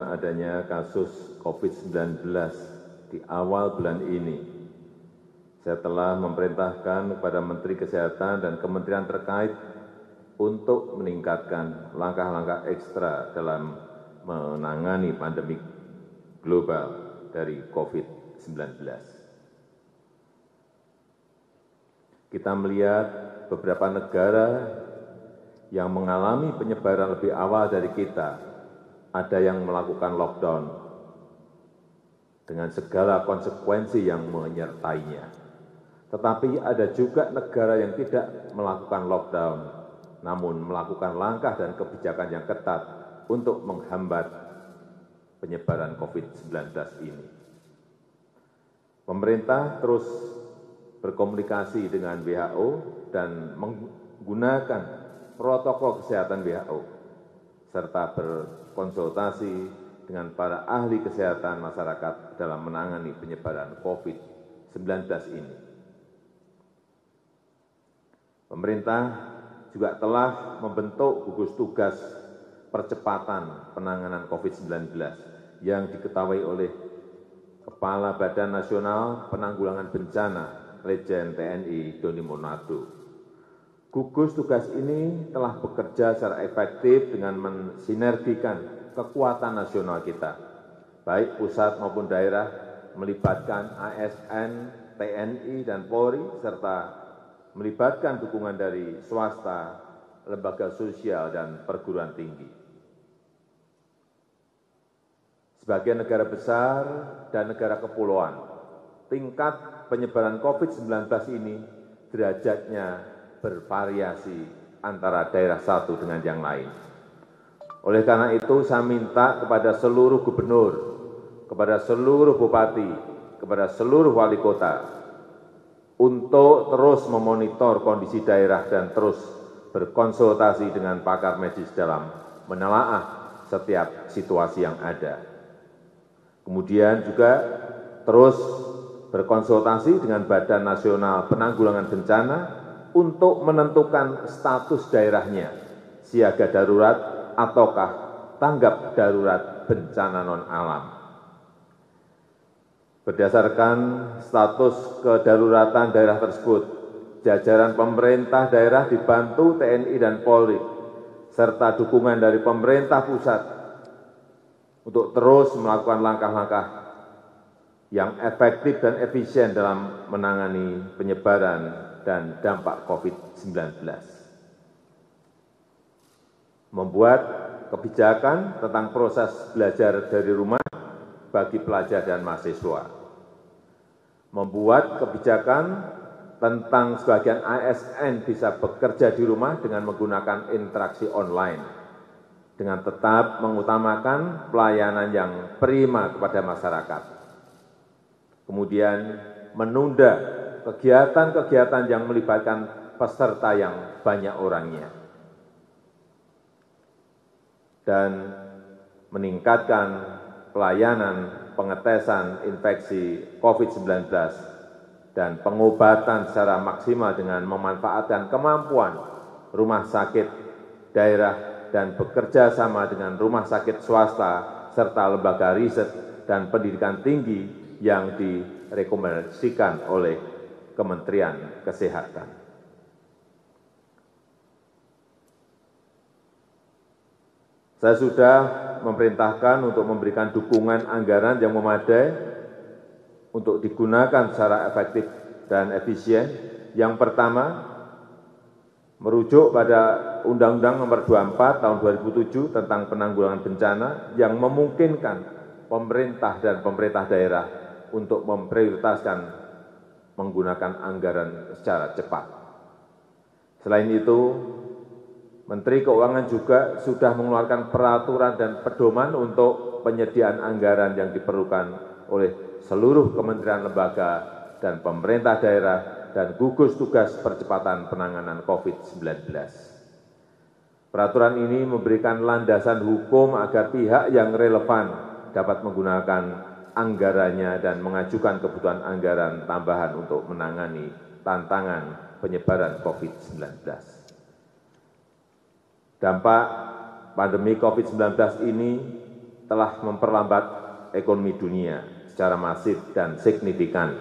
adanya kasus COVID-19 di awal bulan ini, saya telah memerintahkan kepada Menteri Kesehatan dan kementerian terkait untuk meningkatkan langkah-langkah ekstra dalam menangani pandemi global dari COVID-19. Kita melihat beberapa negara yang mengalami penyebaran lebih awal dari kita, ada yang melakukan lockdown dengan segala konsekuensi yang menyertainya. Tetapi ada juga negara yang tidak melakukan lockdown, namun melakukan langkah dan kebijakan yang ketat untuk menghambat penyebaran COVID-19 ini. Pemerintah terus berkomunikasi dengan WHO dan menggunakan protokol kesehatan WHO, serta berkonsultasi dengan para ahli kesehatan masyarakat dalam menangani penyebaran COVID-19 ini. Pemerintah juga telah membentuk gugus tugas percepatan penanganan COVID-19 yang diketahui oleh Kepala Badan Nasional Penanggulangan Bencana, Legend TNI Doni Monardo. Gugus tugas ini telah bekerja secara efektif dengan mensinergikan kekuatan nasional kita, baik pusat maupun daerah, melibatkan ASN, TNI, dan Polri, serta melibatkan dukungan dari swasta, lembaga sosial, dan perguruan tinggi. Sebagai negara besar dan negara kepulauan, tingkat penyebaran COVID-19 ini derajatnya bervariasi antara daerah satu dengan yang lain. Oleh karena itu, saya minta kepada seluruh gubernur, kepada seluruh bupati, kepada seluruh wali kota, untuk terus memonitor kondisi daerah dan terus berkonsultasi dengan pakar medis dalam menelaah setiap situasi yang ada. Kemudian juga terus berkonsultasi dengan Badan Nasional Penanggulangan Bencana untuk menentukan status daerahnya, siaga darurat ataukah tanggap darurat bencana non-alam. Berdasarkan status kedaruratan daerah tersebut, jajaran pemerintah daerah dibantu TNI dan Polri, serta dukungan dari pemerintah pusat untuk terus melakukan langkah-langkah yang efektif dan efisien dalam menangani penyebaran dan dampak COVID-19. Membuat kebijakan tentang proses belajar dari rumah bagi pelajar dan mahasiswa. Membuat kebijakan tentang sebagian ASN bisa bekerja di rumah dengan menggunakan interaksi online, dengan tetap mengutamakan pelayanan yang prima kepada masyarakat. Kemudian menunda kegiatan-kegiatan yang melibatkan peserta yang banyak orangnya. Dan meningkatkan pelayanan pengetesan infeksi COVID-19 dan pengobatan secara maksimal dengan memanfaatkan kemampuan rumah sakit daerah dan bekerja sama dengan rumah sakit swasta serta lembaga riset dan pendidikan tinggi yang direkomendasikan oleh Kementerian Kesehatan. Saya sudah memerintahkan untuk memberikan dukungan anggaran yang memadai untuk digunakan secara efektif dan efisien. Yang pertama, merujuk pada Undang-Undang Nomor 24 Tahun 2007 tentang Penanggulangan Bencana yang memungkinkan pemerintah dan pemerintah daerah untuk memprioritaskan menggunakan anggaran secara cepat. Selain itu, Menteri Keuangan juga sudah mengeluarkan peraturan dan pedoman untuk penyediaan anggaran yang diperlukan oleh seluruh kementerian lembaga dan pemerintah daerah dan gugus tugas percepatan penanganan COVID-19. Peraturan ini memberikan landasan hukum agar pihak yang relevan dapat menggunakan anggarannya dan mengajukan kebutuhan anggaran tambahan untuk menangani tantangan penyebaran COVID-19. Dampak pandemi COVID-19 ini telah memperlambat ekonomi dunia secara masif dan signifikan,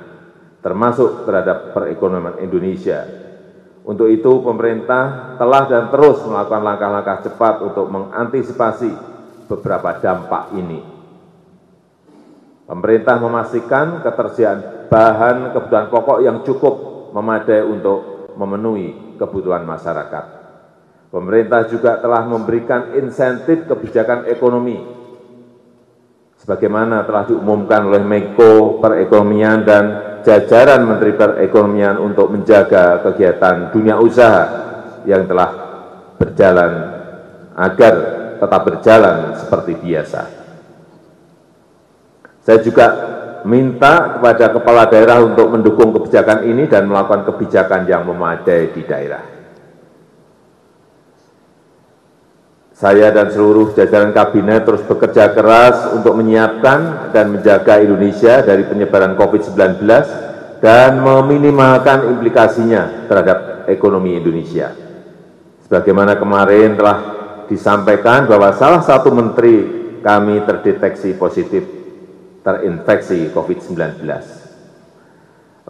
termasuk terhadap perekonomian Indonesia. Untuk itu, pemerintah telah dan terus melakukan langkah-langkah cepat untuk mengantisipasi beberapa dampak ini. Pemerintah memastikan ketersediaan bahan kebutuhan pokok yang cukup memadai untuk memenuhi kebutuhan masyarakat. Pemerintah juga telah memberikan insentif kebijakan ekonomi, sebagaimana telah diumumkan oleh Menko Perekonomian dan jajaran Menteri Perekonomian untuk menjaga kegiatan dunia usaha yang telah berjalan agar tetap berjalan seperti biasa. Saya juga minta kepada kepala daerah untuk mendukung kebijakan ini dan melakukan kebijakan yang memadai di daerah. Saya dan seluruh jajaran kabinet terus bekerja keras untuk menyiapkan dan menjaga Indonesia dari penyebaran COVID-19 dan meminimalkan implikasinya terhadap ekonomi Indonesia. Sebagaimana kemarin telah disampaikan bahwa salah satu menteri kami terdeteksi positif terinfeksi COVID-19.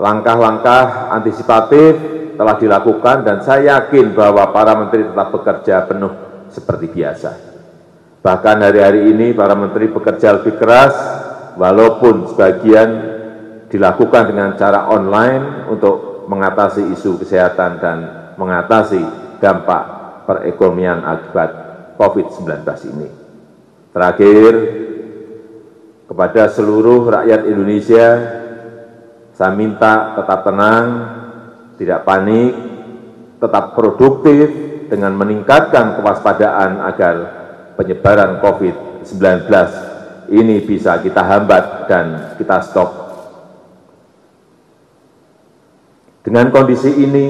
Langkah-langkah antisipatif telah dilakukan dan saya yakin bahwa para menteri tetap bekerja penuh seperti biasa. Bahkan hari-hari ini para menteri bekerja lebih keras, walaupun sebagian dilakukan dengan cara online untuk mengatasi isu kesehatan dan mengatasi dampak perekonomian akibat COVID-19 ini. Terakhir, kepada seluruh rakyat Indonesia, saya minta tetap tenang, tidak panik, tetap produktif dengan meningkatkan kewaspadaan agar penyebaran COVID-19 ini bisa kita hambat dan kita stop. Dengan kondisi ini,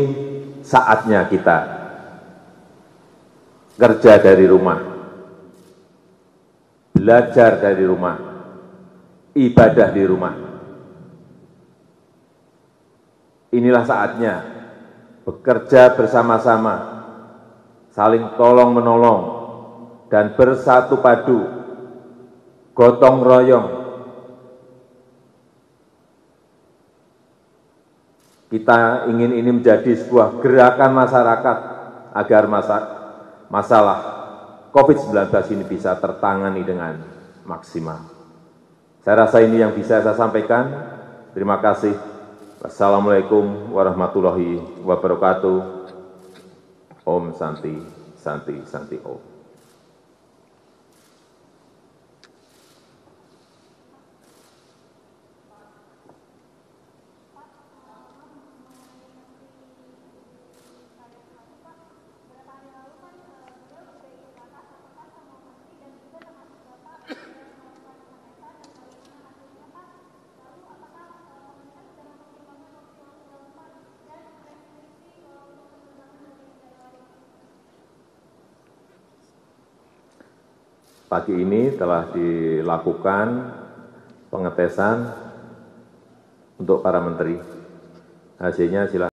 saatnya kita kerja dari rumah, belajar dari rumah, ibadah di rumah. Inilah saatnya bekerja bersama-sama, saling tolong-menolong, dan bersatu padu, gotong royong. Kita ingin ini menjadi sebuah gerakan masyarakat agar masalah COVID-19 ini bisa tertangani dengan maksimal. Saya rasa ini yang bisa saya sampaikan. Terima kasih. Wassalamualaikum warahmatullahi wabarakatuh. Om Santi, Santi, Santi Om. Pagi ini telah dilakukan pengetesan untuk para menteri. Hasilnya silakan.